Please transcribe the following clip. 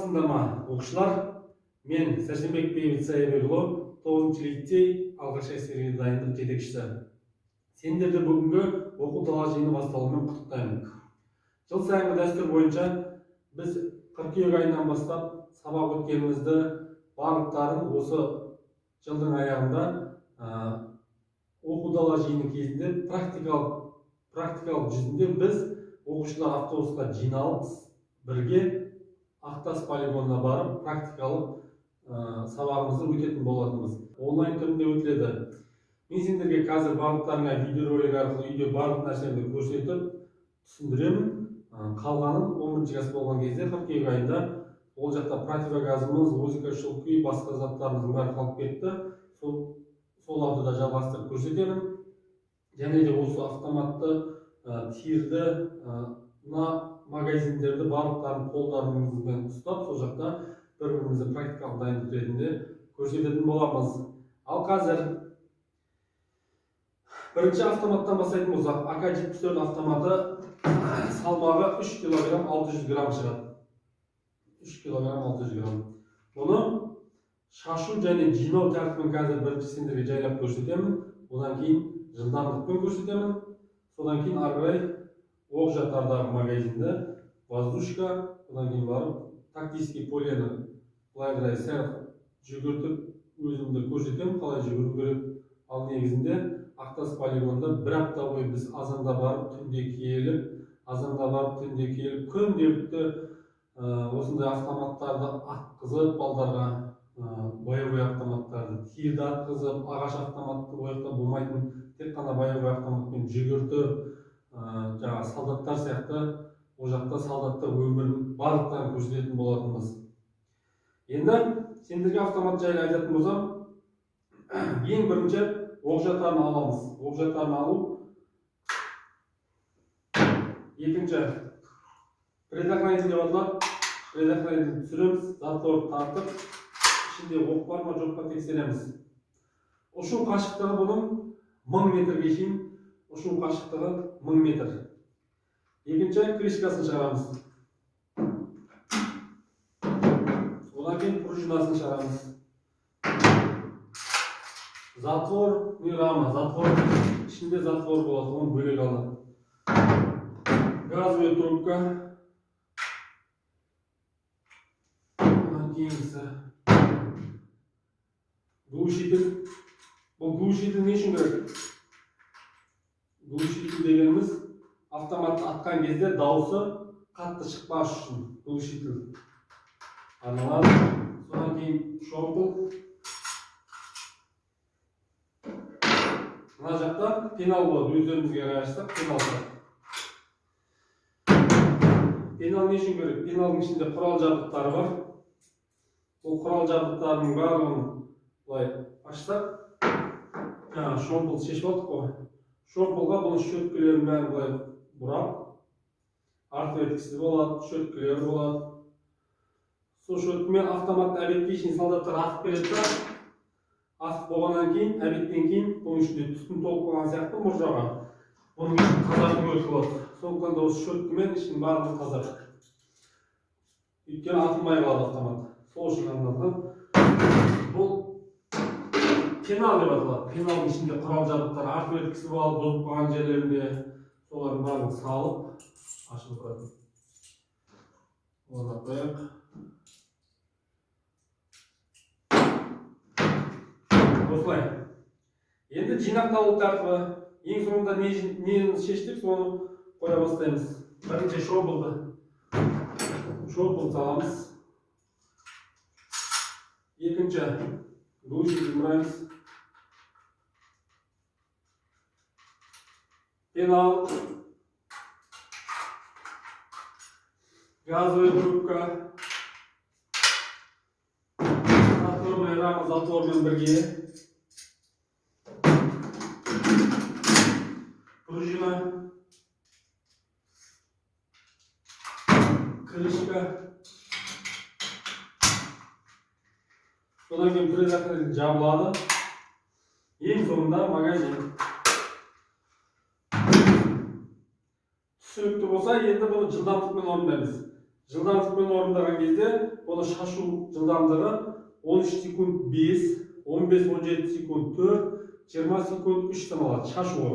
саламатсыздар ма оқушылар? Мен Сәрсенбек Бейбіт Саябекұлы, 9-шы лицей алғаш әскерге дайындық жетекшісі. Сендерді бүгінгі оқу дала жиыны басталуымен құттықтаймын. Жыл сайынғы дәстүр бойынша біз қыркүйек айынан бастап сабақ өткенімізді барлықтарын осы жылдың аяғында оқу дала жиыны кезінде практикалық жүзінде біз оқушылар автобусқа жиналып бірге Ақтас полигонына барып практикалық сабағымызды өтетін болатынбыз. Онлайн түрінде өтіледі. Мен сендерге қазір барлықтарыңа видеоролик арқылы үйде барлық нәрсені көрсетіп түсіндіремін. Қалғанын 11 класс болған кезде қыркүйек айында ол жақта противогазымыз, озика шылқы, басқа заттарымыздың бәрі қалып кетті. Соларды да жалғастырып көрсетемін. Және де осы автоматты тирді магазиндерді барлықтарын қолдарыңызбен ұстап, сол жақта бір-бірімізді практикалық дайындық ретінде көрсететін боламыз. Ал қазір бірінші автоматтан бастайтын болсақ, АК-74 автоматы салмағы 3 кг 600 грамм шығады. 3 кг 600 грамм. Бұны шашу және жинау тәртібін қазір бірінші сендерге жайлап көрсетемін. Одан кейін жылдамдықпен көрсетемін. Содан кейін ары қарай оқ жатардағы магазинді, воздушка, одан кейін барып тактический полені былай қарай сәл жүгіртіп өзімді көрсетемін, қалай жүгіру керек. Ал негізінде Ақтас полигонда бір апта бойы біз азанда барып, түнде келіп, күнделікті осындай автоматтарды атқызып, балдарға боевой автоматтарды тирді атқызып, ағаш автоматты бояқта болмайтын, тек қана боевой автоматпен жүгіртіп, жаңа солдаттар сияқты ол жақта солдаттар өмірін барлықтарын көрсететін болатынбыз. Енді сендерге автомат жайлы айтатын болсам, ең бірінші оқ жатарын аламыз. Оқ жатарын алу. Екінші предохранитель деп аталады. Предохранитель түсіреміз, затвор тартып, ішінде оқ бар ма жоқ па тексереміз. Ұшу қашықтығы бұның 1000 метрге шейін, ұшу қашықтығы 1000 метр. Екінші крышкасын шығарамыз. Одан кейін пружинасын шығарамыз. Затвор, рама, затвор, ішінде затвор болады, оны бөлек алады. Газовая трубка. Одан кейінгісі глушитель. Бұл глушитель не үшін керек? Глушитель дегеніміз автоматты атқан кезде дауысы қатты шықпас үшін глушитель арналады. Содан кейін шомпыл. Мына жақта пенал болады, өздеріңізге қарайсақ пенал бар. Пенал не үшін керек? Пеналдың ішінде құрал жабдықтары бар. Бұл құрал жабдықтардың барлығын былай ашсақ, шомпыл шешіп алдық қой. Шомпылға бұның шөткілерін бәрін былай бұрап, артветкісі болады, шөткілері болады. Сол шөткімен автоматты әбетке шейін солдаттар атып береді. Атып болғаннан кейін, әбеттен кейін, бұның ішінде түтін толып қалған сияқты мұржаға. Бұның ішін тазартып өтіледі. Сондықтан да осы шөткімен ішін барлығын тазартып. Өйткені атылмай қалады автомат. Сол үшін арналған. Бұл пенал деп аталады. Пеналдың ішінде құрал жабдықтар, артветкісі болады, бұзып қалған жерлерінде солардың барлығын салып ашылып тұрады. Орнап қояйық. Осылай. Енді жинақталу тәртібі. Ең соңында нені шештік, соны қоя бастаймыз. Бірінші шомпылды. Шомпыл саламыз. Екінші глушитель мұрамыз. Пенал. Газовая трубка. Затворная рама затвормен бірге. Пружина. Крышка. Содан кейін предохранитель жабылады. Ең соңында магазин. Түсінікті болса, енді бұны жылдамдықпен орындаймыз. Жылдамдықпен орындаған кезде оны шашу жылдамдығы 13 секунд 5, 15-17 секунд 4, 20 секунд 3 саналады шашуы.